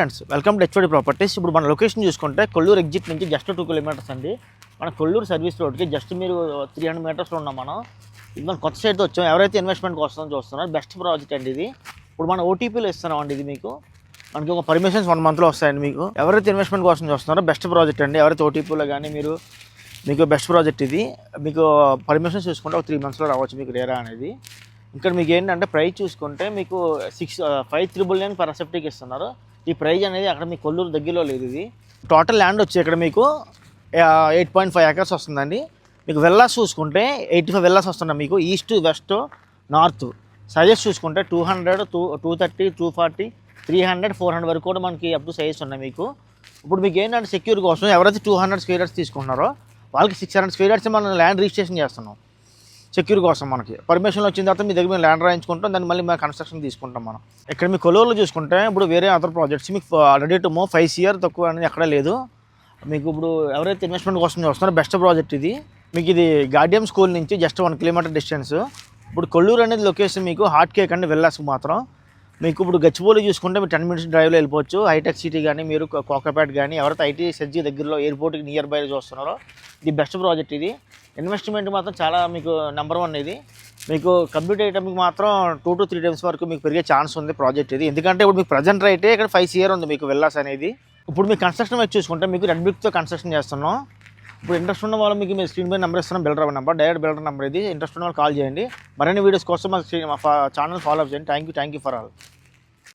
Friends welcome to HOD properties. ఇప్పుడు మన location చూసుకుంటే కొల్లూరు ఎగ్జిట్ నుంచి జస్ట్ 2 కిలోమీటర్స్ అండి. మన కొల్లూరు సర్వీస్ రోడ్కి జస్ట్ మీరు 300 మీటర్స్లో ఉన్నాం. మనం ఇది మన కొత్త సైడ్తో వచ్చాం. ఎవరైతే ఇన్వెస్ట్మెంట్ కోసం చూస్తున్నారో బెస్ట్ ప్రాజెక్ట్ అండి ఇది. ఇప్పుడు మనం ఓటీపీలో ఇస్తున్నాం అండి. ఇది మనకి ఒక పర్మిషన్స్ 1 మంత్లో వస్తాయండి. మీకు ఎవరైతే ఇన్వెస్ట్మెంట్ కోసం చూస్తున్నారో బెస్ట్ ప్రాజెక్ట్ అండి. ఎవరైతే ఓటీపీలో కానీ మీకు బెస్ట్ ప్రాజెక్ట్ ఇది. మీకు పర్మిషన్స్ చూసుకుంటే ఒక 3 మంత్స్లో రావచ్చు మీకు రేరా అనేది. ఇక్కడ మీకు ఏంటంటే ప్రైస్ చూసుకుంటే మీకు 5,999 పర్ సెప్టిక్ ఇస్తున్నారు. ఈ ప్రైజ్ అనేది అక్కడ మీ కొల్లూరు దగ్గరలో లేదు. ఇది టోటల్ ల్యాండ్ వచ్చి ఇక్కడ మీకు 8.5 acres వస్తుందండి. మీకు వెల్లాస్ చూసుకుంటే 85 వెల్లాస్ వస్తున్నాయి మీకు ఈస్ట్ వెస్ట్ నార్త్. సైజెస్ చూసుకుంటే 200, 230, 240, 300, 400 వరకు కూడా మనకి అప్ టు సైజెస్ ఉన్నాయి మీకు. ఇప్పుడు మీకు ఏంటంటే సెక్యూర్ కోసం ఎవరైతే 200 స్క్వేర్ యార్డ్స్ తీసుకుంటున్నారో వాళ్ళకి 600 స్క్వేర్ యార్డ్స్ మనం ల్యాండ్ రిజిస్ట్రేషన్ చేస్తున్నాం. సెక్యూర్ కోసం మనకి పర్మిషన్ వచ్చిన తర్వాత మీ దగ్గర మేము ల్యాండ్ రాయించుకుంటాం. దాన్ని మళ్ళీ మేము కన్స్ట్రక్షన్ తీసుకుంటాం. మనం ఇక్కడ మీ కొల్లూరులో చూసుకుంటే ఇప్పుడు వేరే అదర్ ప్రాజెక్ట్స్ మీకు రెడీ టు మూవ్ 5 years తక్కువ అనేది ఎక్కడ లేదు. మీకు ఇప్పుడు ఎవరైతే ఇన్వెస్ట్మెంట్ కోసం చూస్తున్నారో బెస్ట్ ప్రాజెక్ట్ ఇది. మీకు ఇది గార్డియం స్కూల్ నుంచి జస్ట్ 1 kilometer డిస్టెన్స్. ఇప్పుడు కొల్లూరు అనేది లొకేషన్ మీకు హాట్ కేక్ అండి వెల్లాస్ మాత్రం. మీకు ఇప్పుడు గచ్చిబౌలి చూసుకుంటే మీరు 10 minutes డ్రైవ్లో వెళ్ళిపోవచ్చు. హైటెక్ సిటీ కానీ మీరు కోకాపేట కానీ ఎవరైతే ఐటీసీ దగ్గరలో ఎయిర్పోర్ట్కి నియర్ బై చూస్తున్నారో ఇది బెస్ట్ ప్రాజెక్ట్ ఇది. ఇన్వెస్ట్మెంట్ మాత్రం చాలా మీకు నెంబర్ 1 ఇది. మీకు కంప్లీట్ అయ్యేటప్పుడు మాత్రం 2 to 3 times వరకు మీకు పెరిగే ఛాన్స్ ఉంది ప్రాజెక్ట్ ఇది. ఎందుకంటే ఇప్పుడు మీకు ప్రజెంట్ రైతే ఇక్కడ 5 years ఉంది మీకు వెల్లాస్ అనేది. ఇప్పుడు మీకు కన్స్ట్రక్షన్ వచ్చి చూసుకుంటే మీకు రెడ్ బ్రిక్తో కన్స్ట్రక్షన్ చేస్తున్నాం. ఇప్పుడు ఇంట్రెస్ట్ ఉన్న వాళ్ళు మీకు స్క్రీన్ పై నెంబర్ ఇస్తున్నాం, builder number, direct builder number ఇది. ఇంట్రెస్ట్ ఉన్న వాళ్ళు కాల్ చేయండి. మరిన్ని వీడియోస్ కోసం మా ఛానల్ ఫాలో అప్ చేయండి. Thank you for all.